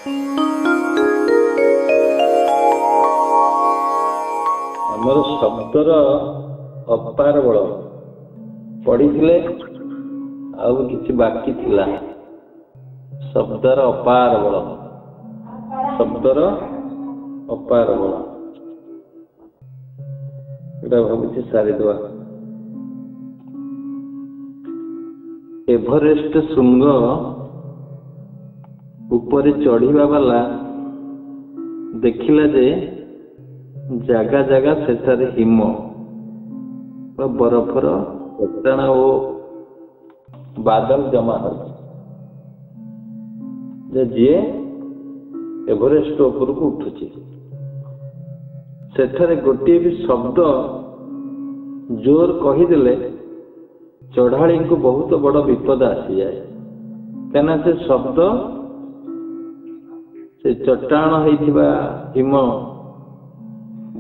ଆମର ଶବ୍ଦର ଅପାର ବଳ ପଢିଥିଲେ ଆଉ କିଛି ବାକି ଥିଲା। ଶବ୍ଦର ଅପାର ବଳ, ଶବ୍ଦର ଅପାର ବଳ, ଏଇଟା ଭାବୁଛି ସାରିଦେବା। ଏଭରେଷ୍ଟ ଶୃଙ୍ଗ ଉପରେ ଚଢିବା ବାଲା ଦେଖିଲା ଯେ ଜାଗା ଜାଗା ସେଠାରେ ହିମ ବା ବରଫର ଚଟାଣ ଓ ବାଦଲ ଜମା ହୋଇଛି। ଯେ ଯିଏ ଏଭରେଷ୍ଟ ଉପରକୁ ଉଠୁଛି ସେଠାରେ ଗୋଟିଏ ବି ଶବ୍ଦ ଜୋର କହିଦେଲେ ଚଢାଳୀଙ୍କୁ ବହୁତ ବଡ ବିପଦ ଆସିଯାଏ। କାହିଁକିନା ସେ ଶବ୍ଦ ସେ ଚଟାଣ ହେଇଥିବା ହିମ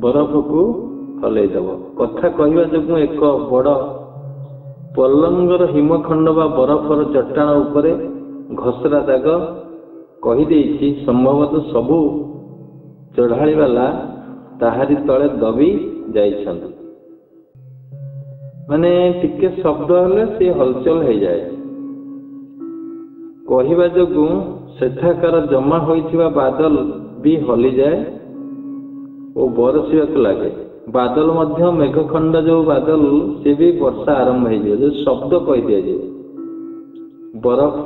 ବରଫକୁ ହଲେଇଦେବ। କଥା କହିବା ଯୋଗୁଁ ଏକ ବଡ ପଲଙ୍ଗର ହିମଖଣ୍ଡ ବା ବରଫର ଚଟାଣ ଉପରେ ଘସରା ଦାଗ କହିଦେଇଛି। ସମ୍ଭବତଃ ସବୁ ଚଢାଳୀ ବାଲା ତାହାରି ତଳେ ଦବି ଯାଇଛନ୍ତି। ମାନେ ଟିକେ ଶବ୍ଦ ହେଲେ ସେ ହଲଚଲ ହେଇଯାଏ। କହିବା ଯୋଗୁଁ ସେଠାକାର ଜମା ହୋଇଥିବା ବାଦଲ ବି ହଲିଯାଏ ଓ ବରସିବାକୁ ଲାଗେ। ବାଦଲ ମଧ୍ୟ ମେଘଖଣ୍ଡ ଯୋଉ ବାଦଲ ସେ ବି ବର୍ଷା ଆରମ୍ଭ ହେଇଯିବ। ଯୋଉ ଶବ୍ଦ କହିଦିଆଯିବ ବରଫ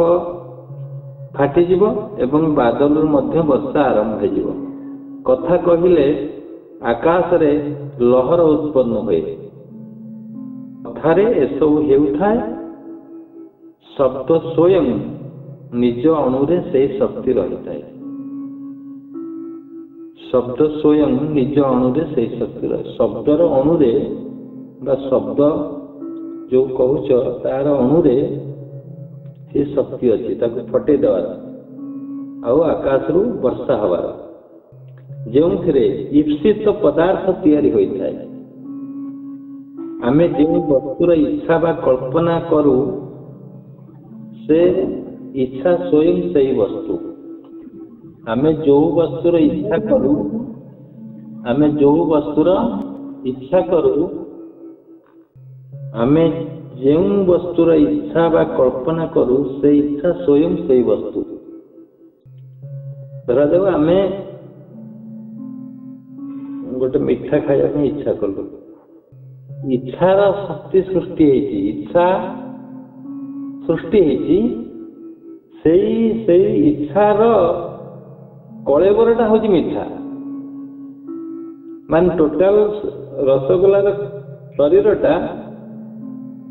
ଫାଟିଯିବ ଏବଂ ବାଦଲରୁ ମଧ୍ୟ ବର୍ଷା ଆରମ୍ଭ ହେଇଯିବ। କଥା କହିଲେ ଆକାଶରେ ଲହର ଉତ୍ପନ୍ନ ହୁଏ। କଥାରେ ଏସବୁ ହେଉଥାଏ। ଶବ୍ଦ ସ୍ୱୟଂ ନିଜ ଅଣୁରେ ସେହି ଶକ୍ତି ରହିଥାଏ। ଶବ୍ଦ ସ୍ୱୟଂ ନିଜ ଅଣୁରେ ସେହି ଶକ୍ତି ରହେ। ଶବ୍ଦର ଅଣୁରେ ବା ଶବ୍ଦ ଯୋଉ କହୁଛ ତାର ଅଣୁରେ ସେ ଶକ୍ତି ଅଛି। ତାକୁ ଫଟେଇ ଦେବାର ଆଉ ଆକାଶରୁ ବର୍ଷା ହବାର, ଯେଉଁଥିରେ ଇପ୍ସିତ ପଦାର୍ଥ ତିଆରି ହୋଇଥାଏ। ଆମେ ଯେଉଁ ବସ୍ତୁର ଇଚ୍ଛା ବା କଳ୍ପନା କରୁ ସେ ଇଚ୍ଛା ସ୍ୱୟଂ ସେହି ବସ୍ତୁ। ଆମେ ଯେଉଁ ବସ୍ତୁର ଇଚ୍ଛା କରୁ ଆମେ ଯେଉଁ ବସ୍ତୁର ଇଚ୍ଛା କରୁ ଆମେ ଯେଉଁ ବସ୍ତୁର ଇଚ୍ଛା ବା କଳ୍ପନା କରୁ ସେ ଇଚ୍ଛା ସ୍ୱୟଂ ସେହି ବସ୍ତୁ। ଧରାଯାଉ ଆମେ ଗୋଟେ ମିଠା ଖାଇବା ପାଇଁ ଇଚ୍ଛା କଲୁ। ଇଚ୍ଛାର ଶକ୍ତି ସୃଷ୍ଟି ହେଇଛି, ଇଚ୍ଛା ସୃଷ୍ଟି ହେଇଛି। ସେଇ ଇଚ୍ଛାର କଳେବରଟା ହଉଛି ମିଠା। ମାନେ ଟୋଟାଲ ରସଗୋଲାର ଶରୀରଟା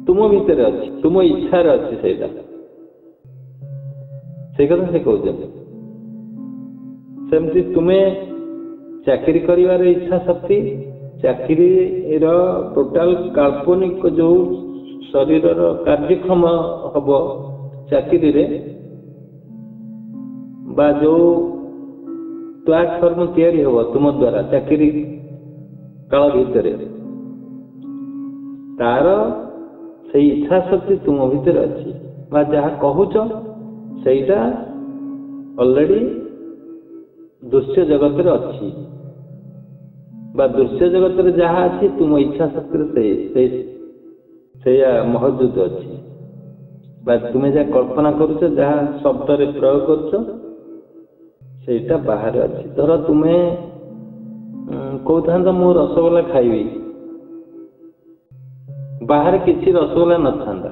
ତୁମ ଭିତରେ ଅଛି, ତୁମ ଇଚ୍ଛାରେ ଅଛି। ସେଇଟା ସେଇ କଥା ସେ କହୁଛନ୍ତି। ସେମିତି ତୁମେ ଚାକିରି କରିବାର ଇଚ୍ଛା ଶକ୍ତି, ଚାକିରିର ଟୋଟାଲ କାଳ୍ପନିକ ଯୋଉ ଶରୀରର କାର୍ଯ୍ୟକ୍ଷମ ହବ ଚାକିରିରେ ବା ଯୋଉ ପ୍ଲାଟଫର୍ମ ତିଆରି ହବ ତୁମ ଦ୍ୱାରା ଚାକିରି କାଳ ଭିତରେ, ତାର ସେଇ ଇଚ୍ଛା ଶକ୍ତି ତୁମ ଭିତରେ ଅଛି। ବା ଯାହା କହୁଛ ସେଇଟା ଅଲରେଡି ଦୃଶ୍ୟ ଜଗତରେ ଅଛି ବା ଦୃଶ୍ୟ ଜଗତରେ ଯାହା ଅଛି ତୁମ ଇଚ୍ଛା ଶକ୍ତିରେ ସେଇଆ ମହଜୁଦ ଅଛି। ବା ତୁମେ ଯାହା କଳ୍ପନା କରୁଛ, ଯାହା ଶବ୍ଦରେ ପ୍ରୟୋଗ କରୁଛ ସେଇଟା ବାହାରେ ଅଛି। ଧର ତୁମେ କହୁଥାନ୍ତ ମୁଁ ରସଗୋଲା ଖାଇବି, ବାହାରେ କିଛି ରସଗୋଲା ନଥାନ୍ତା,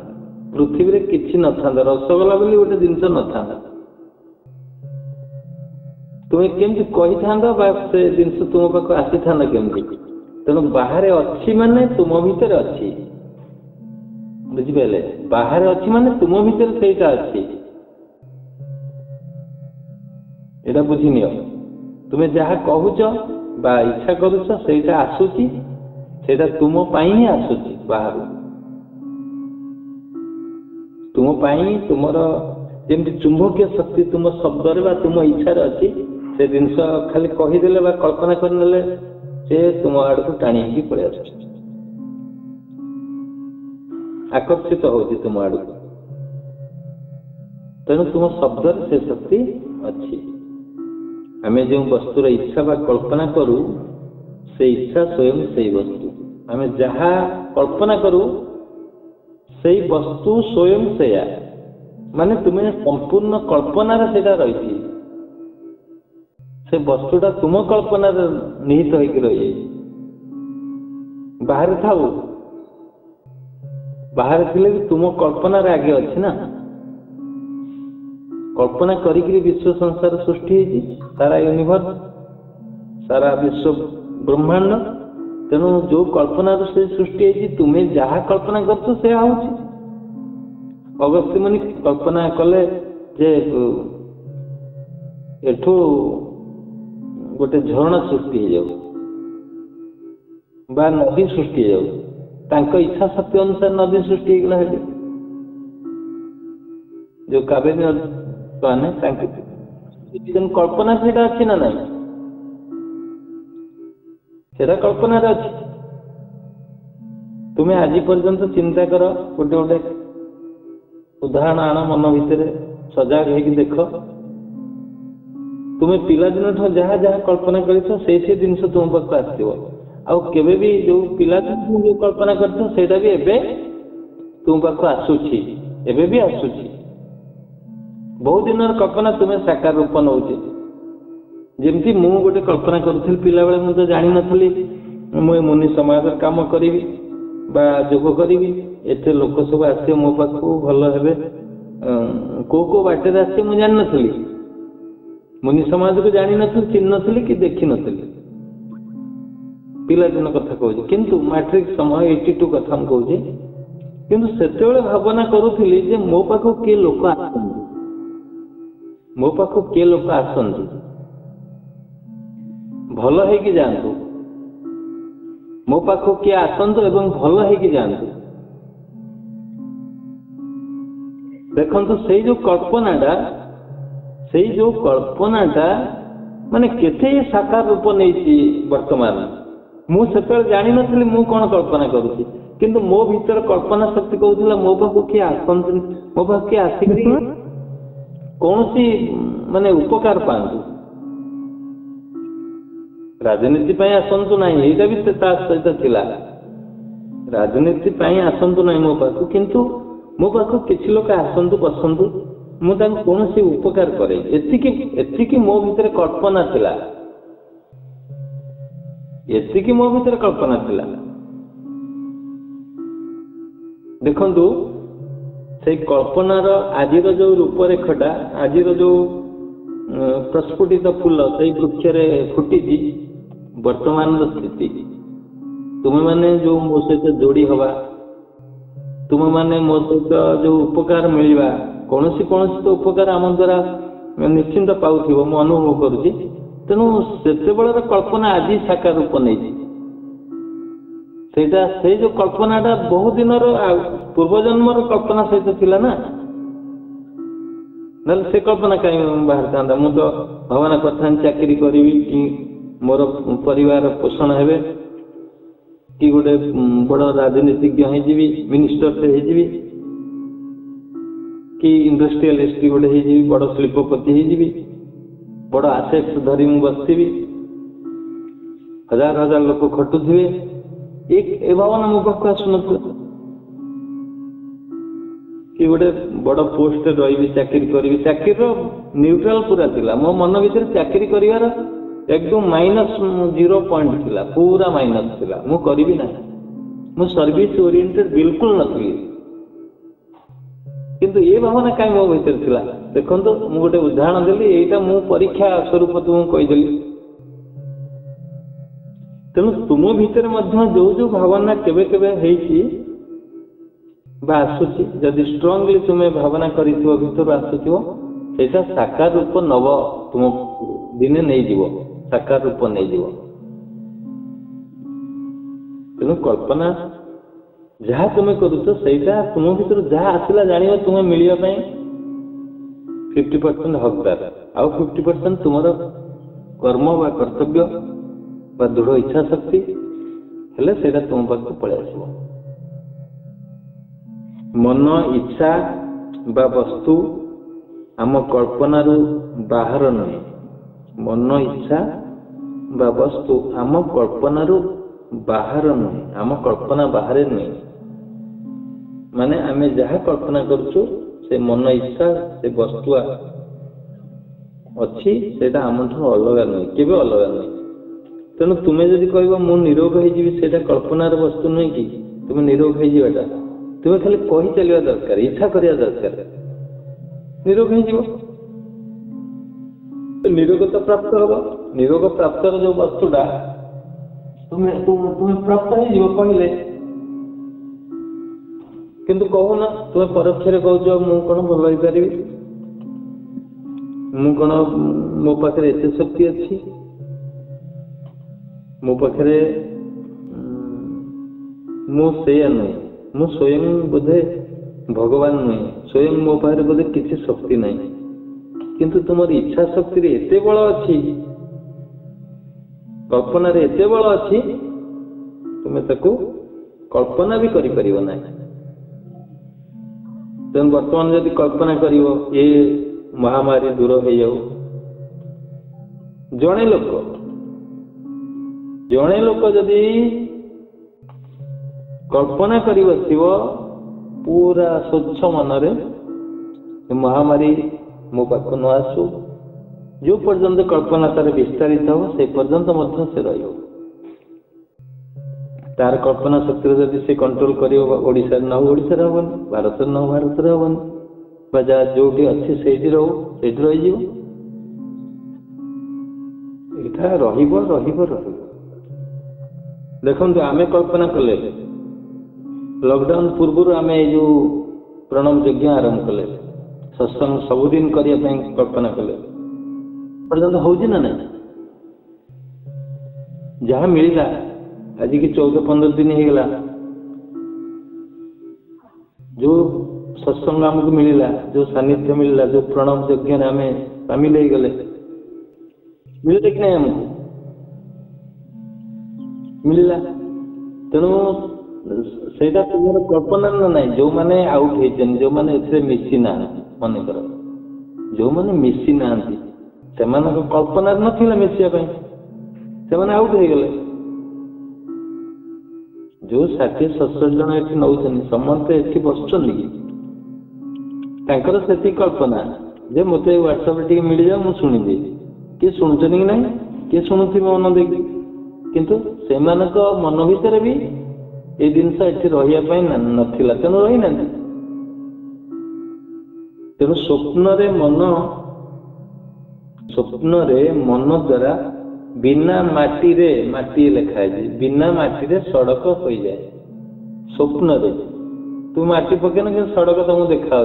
ପୃଥିବୀରେ କିଛି ନଥାନ୍ତା, ରସଗୋଲା ବୋଲି ଗୋଟେ ଜିନିଷ ନଥାନ୍ତା। ତୁମେ କେମିତି କହିଥାନ୍ତ ବା ସେ ଜିନିଷ ତୁମ ପାଖକୁ ଆସିଥାନ୍ତା କେମିତି? ତେଣୁ ବାହାରେ ଅଛି ମାନେ ତୁମ ଭିତରେ ଅଛି। ବୁଝିପାରିଲେ? ବାହାରେ ଅଛି ମାନେ ତୁମ ଭିତରେ ସେଇଟା ଅଛି। ଏଇଟା ବୁଝିନିଅ। ତୁମେ ଯାହା କହୁଛ ବା ଇଚ୍ଛା କରୁଛ ସେଇଟା ଆସୁଛି, ସେଇଟା ତୁମ ପାଇଁ ହିଁ ଆସୁଛି ବାହାରୁ। ତୁମ ପାଇଁ, ତୁମର ଯେମିତି ଚୁମ୍ବକୀୟ ଶକ୍ତି ତୁମ ଶବ୍ଦରେ ବା ତୁମ ଇଚ୍ଛାରେ ଅଛି, ସେ ଜିନିଷ ଖାଲି କହିଦେଲେ ବା କଳ୍ପନା କରିନେଲେ ସେ ତୁମ ଆଡକୁ ଟାଣି ହେଇକି ପଳେଇ ଆସୁଛି, ଆକର୍ଷିତ ହଉଛି ତୁମ ଆଡକୁ। ତେଣୁ ତୁମ ଶବ୍ଦରେ ସେ ଶକ୍ତି ଅଛି। आमे जो वस्तुर इच्छा बा कल्पना करू से इच्छा स्वयं से वस्तु आमे जहा कल्पना करू से वस्तु स्वयं से माने तुम्हें संपूर्ण कल्पना रही से वस्तुटा तुम कल्पना निहित होकर रही बाहर थाऊ बाहर थे भी तुम कल्पना आगे अच्छी ना कल्पना करी विश्व संसार सृष्टि सारा यूनिवर्स सारा विश्व ब्रह्मांड तेणु जो कल्पना से सृष्टि तुम्हें जहाँ कल्पना कर से अगस्त्य मुनि कल्पना कले जे एठू गोटे झरणा सृष्टि हो जाऊ बा नदी सृष्टि हो जाऊ इच्छा शक्ति अनुसार नदी सृष्टि होगा जो कावेरी नदी कल्पना से अच्छी ना नहीं सेटा कल्पना अच्छी तुम्हें आज पर्यंत चिंता कर गोटे गोटे उदाहरण आण मन भितर सजग हो देख तुम्हें पिलादिन जहाँ जहाँ कल्पना कर जिन तुम पाक आसवे भी जो पिलादिन जो कल्पना कर भी एबे तुम पाक आसूची एबे भी आसूची बहुत दिन कल्पना तुम्हें साकार रूप नौ जमती मु गोटे कल्पना करूँ पिला बेले मुझे जानी नी मुझे मुनि समाज काम करी जोग करी एत लोक सब आसे मो पाक भल हे को बाटर आसे मुझे जान नी मुनि समाज को जानी नी चिन्ह नी कि देखी नी पिलादिन कथा कहूँ किंतु मैट्रिक समय 82 कथा कहूँ किंतु सेते भावना करूली जे मो पाक किए लोक मो पाक किए लोक आसती भल है जातु मो पाख किए आसतु एवं भल है जातु देखु से जो कल्पनाटा माने केते साकार रूप नहीं वर्तमान मुझे जानी नी मु कौन कल्पना करुँची किंतु मो भीतर कल्पना शक्ति कहूला मो पाख किए आसतु मो पाख किए आसिक कौन सी माने उपकार पातु राजनीति आसतु ना यहाँ भी सहित थिला राजनीति आसतु ना मो पाक किंतु मो पाक किसी लोग आसतु बसतु मुझे कौन सी उपकार करे एतिकी मो भीतर कल्पना थिला एतिकी मो भीतर कल्पना थिला देखंतु से कल्पनार आज जो रूपरेखटा आज जो प्रस्फुटित फूल से वृक्ष फुटी वर्तमान स्थिति तुम्हें माने जो मो सहित जोड़ी हवा तुम्हें माने मो सहित जो उपकार मिलवा कौन तो उपकार आम द्वारा निश्चिंत पाऊथ मु अनुभव करुँची तेणु से कल्पना आज साकार रूप नहीं से जो कल्पनाटा बहुत दिन पूर्वजन्म कल्पना सहित थिला ना ना से कल्पना कहीं बाहर था मुझे तो भावना करता चाकरी करी कि मोर परिवार पोषण हे कि गोटे बड़ राजनीतिज्ञ होजी मिनिस्टर से होजी कि इंडस्ट्रियलिस्ट गोटे होजी बड़ शिल्पपति होजी बड़ आसेट्स धरी मु बसवी हजार हजार लोक खटुवे ए भावना मो पाक आसुन कि गोटे बड़ पोस्ट रही चाकरी करी चाकरी न्यूट्राल पूरा थिला मो मन भीतर चाकरी करिवार एकदम -0 पॉइंट थिला पूरा माइनस थिला मु करी ना मु सर्विस ओरिएंटेड बिल्कुल नथी किंतु ये भावना कहीं मो भीतर थिला देखंतु मु गोटे उदाहरण देली एटा मु परीक्षा स्वरूप तुम कहीदेली तेणु तुम भीतर मध्य जो जो भावना केबे केबे हेची बा आसुची जदि स्ट्रांगली तुम्हें भावना करिथिबो भीतर आसुथिबो सेटा साकार रूप नव तुम दिने नहीं जीवो साकार रूप नहीं जीवो तेणु कल्पना जहाँ तुम्हें करुच सेटा तुम भीतर जहाँ आसला जान तुम्हें मिलने 50% हकदार आउ 50% तुम कर्म बा कर्तव्य बा दृढ़ इच्छा शक्ति हेले सेटा तुम पाक पलि आसो मन इच्छा बा वस्तु आम कल्पना बाहर नुहे मन इच्छा बा वस्तु आम कल्पना बाहर नुहे, आम कल्पना बाहर नुहे। माने आमे जहाँ कल्पना करुचु से मन इच्छा से वस्तु अच्छी सेटा आमठू अलग नुहे, केबे अलग नुहे। तेणु तुम्हें जदि कह मु निरोग होटा कल्पनार वस्तु नुहे कि तुम्हें निरोग होटा, तुम्हें खाली कही चलवा दरकार, इच्छा करिया दरकार, निरोग हो। निरोगता प्राप्त हम, निरोग प्राप्त जो वस्तुटा तुम्हें तुम्हें प्राप्त हो कहले, किंतु कहूना तुम्हें परोक्ष कौच मु कौन भल हो पारि, मु कौन मो पाखे एत शक्ति अच्छी, मो पाखे मु नुहे, मु स्वयं बोधे भगवान नुहे, स्वयं मो पाखे बोधे किसी शक्ति नहीं, किंतु तुम इच्छा शक्ति एते बल अच्छी, कल्पना एते बल अच्छी, तुम्हें ताकू कल्पना भी करि परिबो ना। तेणु वर्तमान जदि कल्पना करिवो ये महामारी दूर हो जाऊ, जड़े लोक जदि कल्पना करि बसिबो पूरा स्वच्छ मनरे महामारी मो पाख न आसू, जो पर्यंत कल्पना तार विस्तारित हो से पर्यंत मध्य से रहियो। तार कल्पना शक्ति जदि से कंट्रोल करियो ओडिसा न ओडिसा हबन, भारत न भारत हबन, बजा जोटी अच्छी सेठी रहू सेठी रही जीव। एटा रहिबो रहिबो रहिबो। देखंतु आमे कल्पना कले लॉकडाउन पूर्व आमे जो प्रणव यज्ञ आरंभ कले, सत्संग सबुदिन करिया ପାଇଁ कल्पना कले, पर्यंत होउछि ना नहीं। जहाँ मिलला आज की 14-15 दिन हो गला, जो सत्संग आमको मिलला, जो सानिध्य मिलला, जो प्रणव यज्ञ आम सामिल हो गले, मिलले कि नहीं आमको मिलला। तेणु सेटा तुम्हारे कल्पना ना जो मैंने आउट होती, जो मैंने मिसी ना, मन कर जो मैंने मिसी ना से कल्पना ना मिसिया से आउट हो गले। जो 60-70 जन ये नौ समस्ते ये बसुँच कि कल्पना जे मत व्हाट्सएप टे मिल जाओ मुझे शुणिदे, किए शुणुचन कि ना, किए शुणुथि मन देखी, किंतु से मन भीतर भी ये जिनस ये रही नाला, तेणु रही ना। तेणु स्वप्न मन द्वारा बिना माटी रे माटी लिखाए, बिना माटी रे सड़क हो जाए। स्वप्न रे तू माटी पकेन कि सड़क तुमको देखा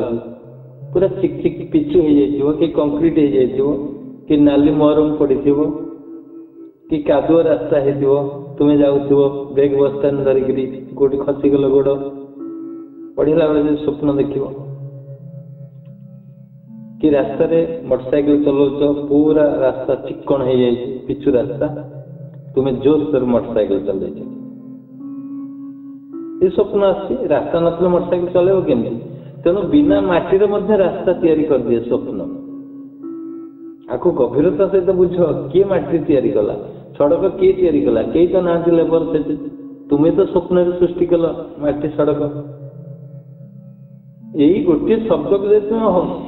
पूरा चिक चिक पिचु हो जाइए, कि कंक्रीट हो जाइए, कि नाली मरम पड़ी कि कादुआ रास्ता हो, तुम्हें जाऊ बैग बस्ता धरिकी गोटे खसीगल गोड़ पढ़ला बेले स्वप्न देख कि रास्ता रे मोटरसाइकिल चलाउच पूरा रास्ता चिक्कण हो जाए, पिचु रास्ता, तुम्हें जोर से मोटरसाइकिल चल, ये स्वप्न आसी। रास्ता नथले मोटरसाइकिल चलेब केमती? तेणु बिना माटी रास्ता तैयारी कर दिए स्वप्न। आपको गभीरता सहित बुझ किए माटी तैयारी कला, सड़क किए तैयारी कला, कई तो ना लेबर से, तुम्हें तो स्वप्न सृष्टि कल माटी सड़क। यही गोटे शब्द को तुम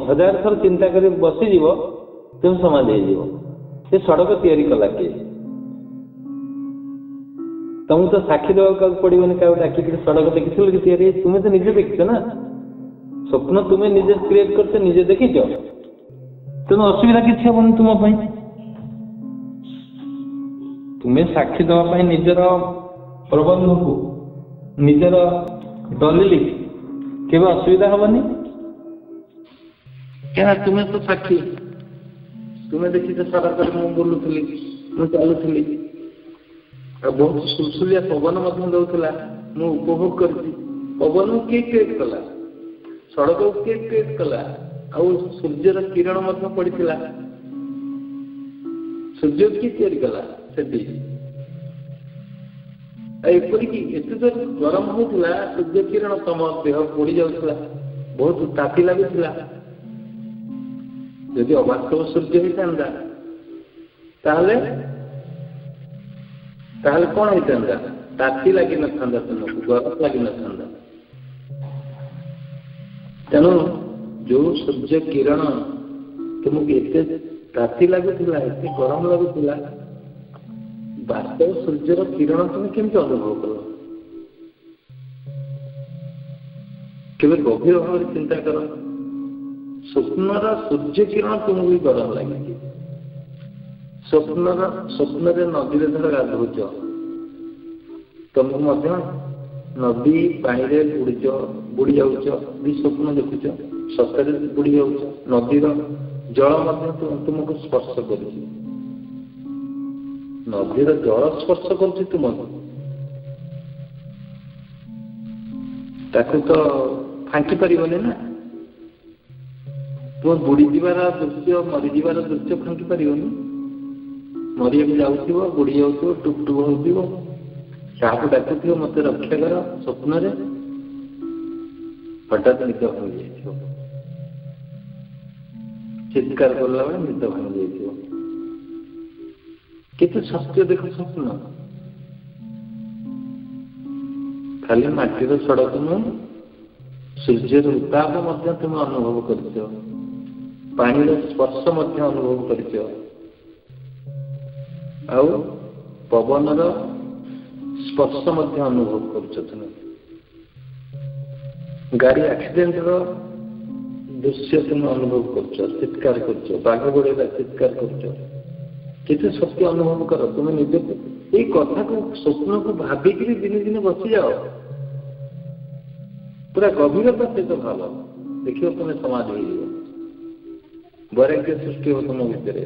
1000 थर चिंता कर बसीज तुम समाधि हो, सड़क तैयारी कला किए? तुमको तो साक्षी देवा पड़ोनी, क्या डाक सड़क देखी कि तैयारी, तुम्हें तो निजे देखिच ना, स्वप्न तुम्हें निजे क्रिएट करते निजे देखीच, तेणु असुविधा किसी हेनी तुम। तुम्हें साक्षी देवाई निजर प्रबंध को निजर दलिल केवल असुविधा हेनी, क्या तुम्हें तो साक्षी, तुम्हें देखी सड़क मुझे बुलूली, मुझे चलुली, बहुत सुलसुलिया पवन दूसरा, मुझे उपभोग कर पवन किए क्रिएट कला, सड़क किए क्रिएट कला, आउ सूर्यर किरण पड़ा, सूर्य किए तैयारी कला से एपरिक एत जो गरम होता सूर्य किरण तम देह पोड़ी जाऊला, बहुत ताती लगुला। जदि अवास्तव सूर्य होता ताहले ताहले कौन होता ताती लगी न तुमको गरम लगी न तेणु जो सूर्य किरण तुमको एत ताती लगुला एत गरम लगुला वास्तव सूर्यर किरण तुम केमती अनुभव कल केवे गभीर भाव चिंता कर स्वप्नर सूर्य किरण तुमको भी गरम लगे स्वप्न नदी धर गाधौच तुमको नदी पानी बुड़ी जाऊच भी स्वप्न देखुच सतरे बुड़ी जाऊच नदीर जल तुमको स्पर्श कर नदीर जल स्पर्श कर तुमको ताकू तो फांकी पारिबनी ना तुम बुड़ी जीवार दृश्य मरीजार दृश्य फांकी पारिबनी मरिया जाऊथो बुड़ी जाऊथो टुक टुक हो क्या डाकुथ मत रक्षा कर स्वप्न हठात निद भांगी जाइए चित्कार कला बेले निद भांगी जाइए केते सत्य देख स्वप्न खाली माटीर सड़क नुह सूर्यर उताप तुम अनुभव कर पानी स्पर्श अनुभव कर पवनर स्पर्श अनुभव कर गाड़ी एक्सीडेंट दृश्य तुम अनुभव कर चित्कार कर बाघ गोड़ेगा चित्कार कर सत्य अनुभव कर तुम निज ये कथा को स्वप्न को भाविक दिन दिन बसी जाओ पूरा गभीरता सहित भाव देख तुम समाज हो वैराग्य सृष्टि हो तुम भितर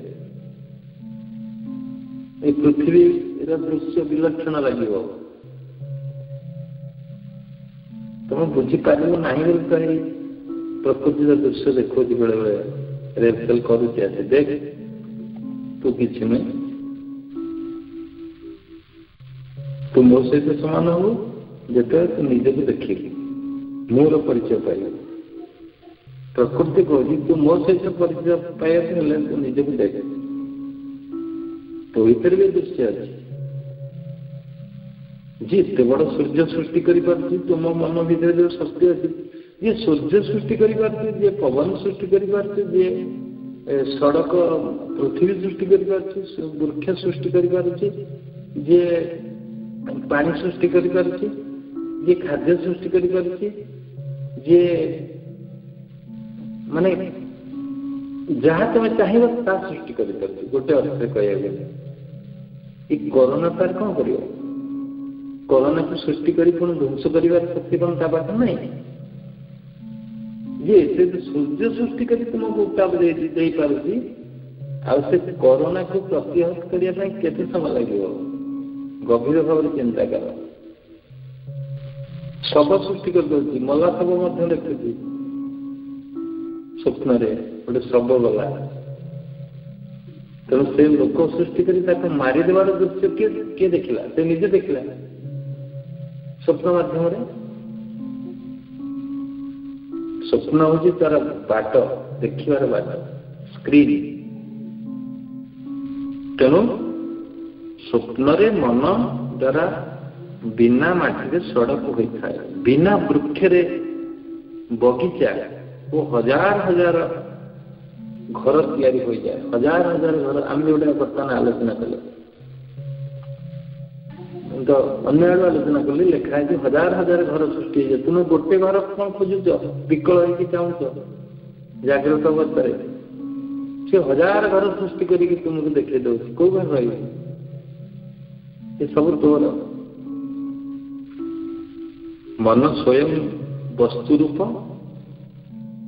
पृथ्वी दृश्य विलक्षण लगे तुम बुझीपार ना बोली प्रकृति दृश्य देखो बेले बेले रेलसेल करुचे देख तू किसी नहीं तू मो सहित समान हो जिते तू निजे को देखी मोर परिचय पाइब प्रकृति कह तू मो सहित परिचय पाइबा तू निजे को देख तो भीतर भी दृश्य अच्छे जी एत बड़ सूर्य सृष्टि कर तुम मन भीतर जो शक्ति अच्छी जी सूर्य सृष्टि कर पवन सृष्टि कर सड़क पृथ्वी सृष्टि कर वृक्ष सृष्टि कर पानी सृष्टि कर खाद्य सृष्टि कर माने जहाँ तुम चाहिए ता सृष्टि कर गोटे अर्थ कह कोरोना तार कौन कर कोरोना को सृष्टि कर ध्वंस कर शक्ति कौन ता पास नहीं ये सूर्य सृष्टि कर तुमको उत्ताप दे पारे से कोरोना को प्रतिहत करने केते समय लगे गभीर भाव चिंता कर शव सृष्टि कर मला शव देखुची स्वप्न गोटे शव गला तेणु से लोक सृष्टि कर मारिदेवार दृश्य किए देखला से निजे देखला स्वप्न माध्यम स्वप्न हूँ तार बाट देखार बाट स्क्रीन तेणु स्वप्न मन द्वारा बिना माटी सड़क होता है बिना वृक्ष बगीचा वो हजार हजार घर तैयारी हो जाए हजार हजार घर आम गोटे बर्तमान आलोचना कले तो अन्य आड़ आलोचना कली लिखाई जो हजार हजार घर सृष्टि हो तुम गोटे घर कौन खोजुच विकल हो चाहूच जागृत अवस्था से हजार घर सृष्टि करके तुमको देखे दो कौ घर रही सब तोर मन स्वयं वस्तु रूप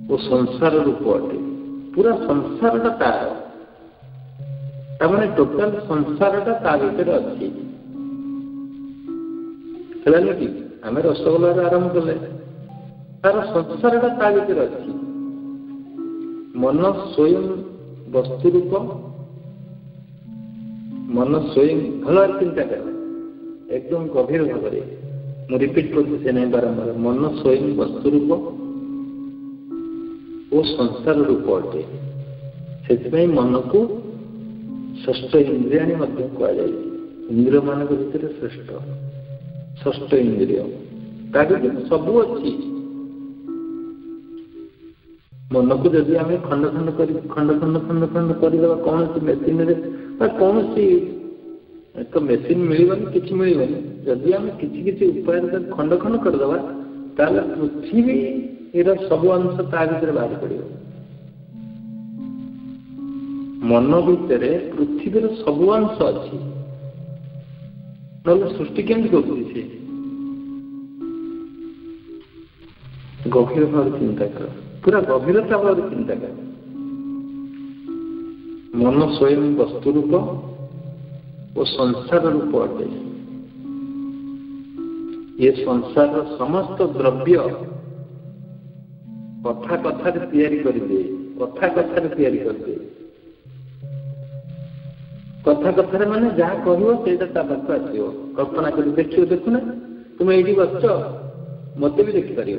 और संसार रूप अटे पूरा संसार तार मैंने टोटाल संसार ता भीतर अच्छी कि आम रसगोल्ला आरंभ कले तार संसार ता भीतर अच्छी मन स्वयं वस्तु रूप मन स्वयं भल चिंता कर एकदम गभीर भाव में रिपीट करते नहीं बारंबार मन स्वयं वस्तु रूप वो संसार रूप अटे से मन को षष्ठ इंद्रियाणी मध्य कहुए इंद्रिय मान भर श्रेष्ठ षष्ठ इंद्रिय सबू अच्छी मन को जदि आम खंड खंड खंड खंड खंड खंड करदे कौन मेसीन कौन एक मेसीन मिलबनी कि मिलबनी जदि आम कि उपाय खंड खंड करदे ताले पृथ्वी सब अंश ता भर बाहर पड़ मन भितर पृथ्वीर सब अंश अच्छी ना सृष्टि केमती कर गभीर भाव चिंता कर पूरा गभीरता भाव चिंता कर मन स्वयं वस्तु रूप और संसार रूप अटे ये संसार समस्त द्रव्य कथा कथा तैयारी कर दे कथा कथा तैयारी कर दे कथा कथा माने जहाँ कह पाख आसो कल्पना कर देखिए देखुना तुम्हें ये बस मत भी देखिपार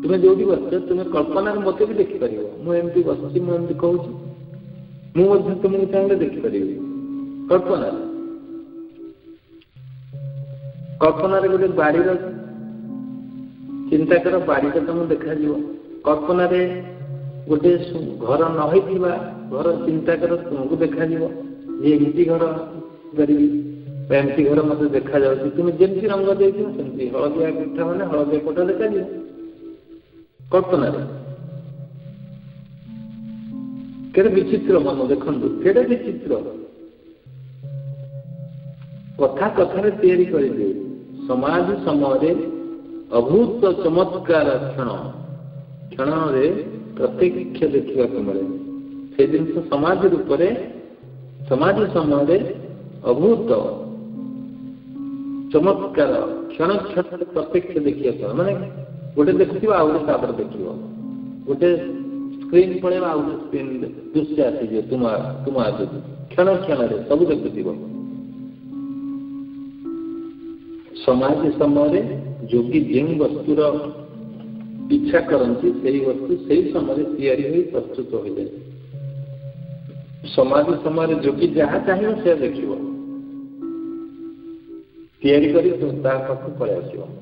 तुम्हें जो बस तुम्हें कल्पना मत भी देखिपार मुझे बस मुझे कहूँ मुझे तुमको चाहिए देखिपार कल्पना कल्पना गोटे बाड़ी चिंता कर बाड़ी तुमको देखा कल्पना गोटे घर न घर चिंता कर तुमको देखा ये एमती घर करी एमती घर मत देखा तुम्हें जमी रंग देखी हलदिया कोठा मैंने हलदिया कोठा देखा कल्पना के विचित्र मन देखु के विचित्र कथा कथार तैयारी कर समाज समय अभूत चमत्कार क्षण क्षण प्रत्यक्ष देखा मिले से जिन समाज रूप समाज समय अभूत चमत्कार क्षण क्षण प्रत्यक्ष देखा माने गोटे देखुव आ गोटे देख गोटे स्क्रीन पड़े आ गोटे स्क्रीन दृश्य आसीज तुम आगे क्षण क्षण सब देखुव समाज समय जोगी जो वस्तुर इच्छा करती से वस्तु से समय तैयारी प्रस्तुत हो जाए समाज समय जोगी जहाँ चाहिए से देख तैयारी कर पलि आस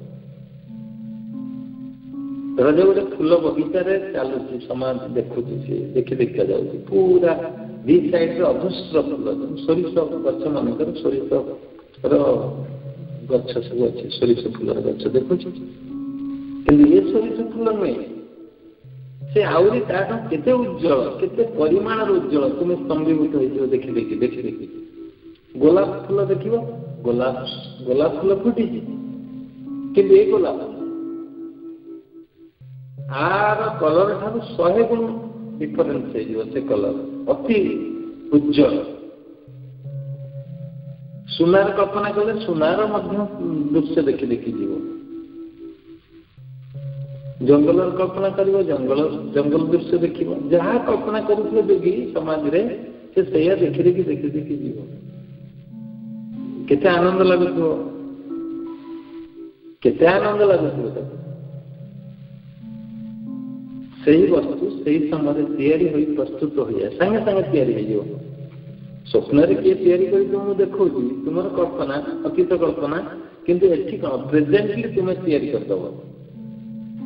रज गोटे फूल बगीचार चलुची समाज देखुची सी देखी देखा जा पूरा दी साइड अजस्र फूल सोरिष गछ मानकर सोरिष गछ सब अच्छे सोरिष फूलर गछ देखुच ये सोरिष फूल नुहे से आहरी ताते उज्जवल केते परिमाण उज्जवल तुम स्तंभीभूत हो देखी देखी देखी देखी गोलाप फूल देख गोलाप गोलाप फूल फुटी कि गोलाप आर कलर ठार 100 गुण डिफरेन्स से कलर अति उज्जवल सुनार कल्पना कले सुनार दृश्य देखी देखी जीव जंगल कल्पना कर जंगल जंगल दृश्य देख जहाँ कल्पना करुले जोगी समाज रे से देखी देखी देखी देखी जीव केते आनंद लगुव केते आनंद लगुव से वस्तु से समय तैयारी हो प्रस्तुत हो जाए सागे सागे तैयारी हो स्वप्न किए तैयारी कर देखा तुम कल्पना अतीत कल्पना किंतु एठी कौन प्रेजेंटली तुम्हें तैयारी करदेव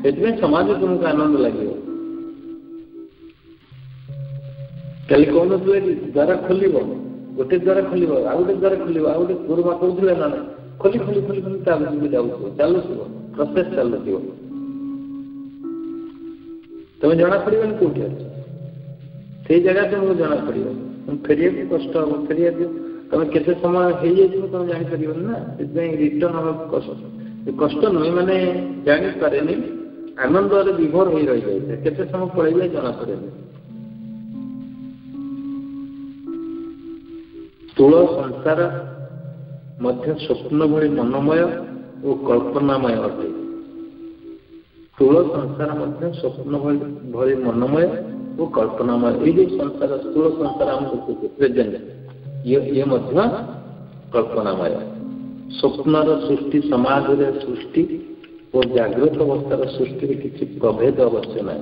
से समाज तुमको आनंद लगे कल कौन द्वार खोल गोटे द्वार खोल आ गए द्वार खोल आ गए गुरुमा कहते ना खोली खोली खोली खोली जाऊ चलुव प्रोसेस चलुव तुम्हें जना पड़े कौटी अच्छे से जगह तुमको जना पड़े फेरिया कष्ट हम फेरिया तुम केते समय हो तुम जापर ना रिटर्न कष्ट नुहे मैंने जापारे आनंद विभोर हो रही जाए केते समय पड़े जाए जना पड़े स्थूल संसार मध्य स्वप्न भली मनोमय और कल्पनामय अटे स्थूल संसार मध्य स्वप्न भली मनोमय वो कल्पनामय ये जो संसार स्थूल संसार आम प्रेजेंट ये मध्य कल्पनामय स्वप्नर सृष्टि समाज सृष्टि और जागृत अवस्थार सृष्टि किसी प्रभेद अवश्य ना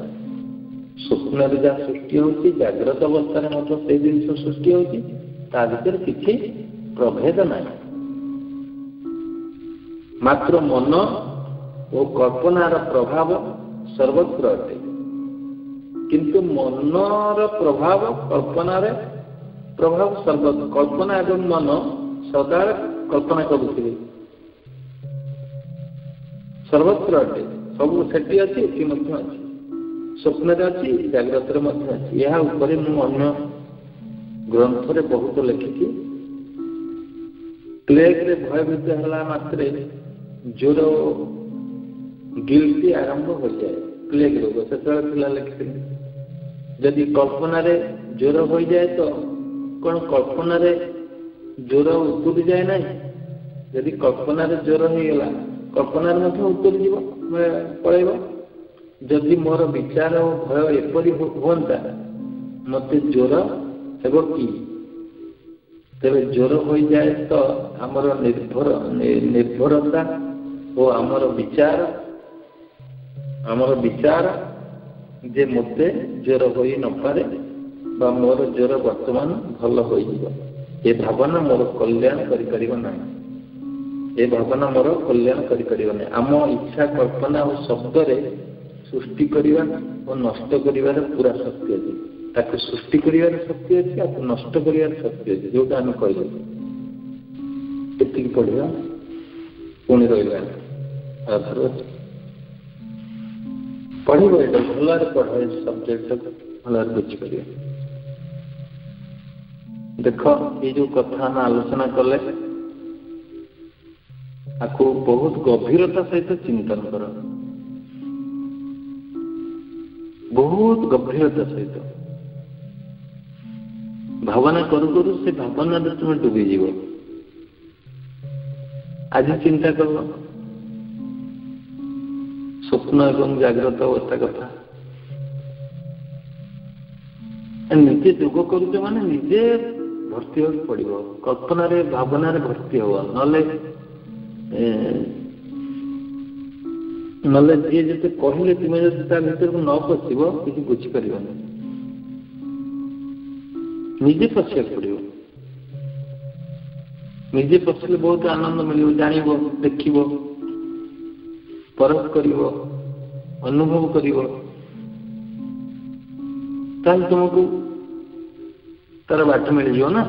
स्वप्न जहाँ सृष्टि होती जाग्रत अवस्था से जिन सृष्टि होती ता भीतर किसी प्रभेद नहीं। मात्र मन और कल्पनार प्रभाव सर्वत्र अटे, किंतु मनर प्रभाव कल्पनार प्रभाव सर्वत्र। कल्पना एवं मन सदा कल्पना करुथिबे, सर्वत्र अटे, सब सेठी अच्छी एटी मध्य अच्छी, स्वप्न अच्छी जाग्रत अच्छी। यह उपरे मु अन्य ग्रंथ रे बहुत लिखिकी। प्लेग रे भयभीत होला मात्रे ज्वर गिल्टी आरंभ हो जाए। प्लेग रोग से लिखिले जदि कल्पना रे ज्वर हो जाए तो कौन कल्पना रे ज्वर उतुरी जाए ना? यदि कल्पना रे ज्वर हो गला कल्पना उतुरी जीव पड़ेगा। जदि मोर विचार और भय एपरी होता मत ज्वर हेब कि तेरे ज्वर हो जाए तो आमर निर्भरता और आमर विचार जे मते ज्वर हो न पारे बा मोर ज्वर वर्तमान भल हो ये भावना मोर कल्याण करिपरिबो नाही। ये भावना मोर कल्याण करिपरिबो नाही। आम इच्छा कल्पना और शब्द रे सृष्टि करिवा और नष्ट करिवार पूरा शक्ति अछि। ताके सृष्टि करिवार शक्ति अछि और नष्ट करिवार शक्ति अछि। जोटा हम कहले एति पढ़िया पुणी रहिला आधार पढ़िबो। एटा भलार पढ़े सब्जेक्ट भलार बुझि करियो। देख ये जो कथा हम आलोचना कले आपको बहुत गभीरता सहित चिंतन कर, बहुत गभीरता सहित भावना करू करू से भावना तुम डूबी जीव। आज चिंता कर स्वप्न एवं जाग्रत अवस्था कथा निजे जोग करुच माने निजे भर्ती हो पड़ो। कल्पना रे भावना रे भर्ती हो नले जी जिते कहले तुम्हें जब भीतर न पशिब किसी बुझीपर निजे पशिया पड़ो। निजे पशिले बहुत आनंद मिल जान देख परख कर अनुभव कर तुमको तार बाट मिल ना।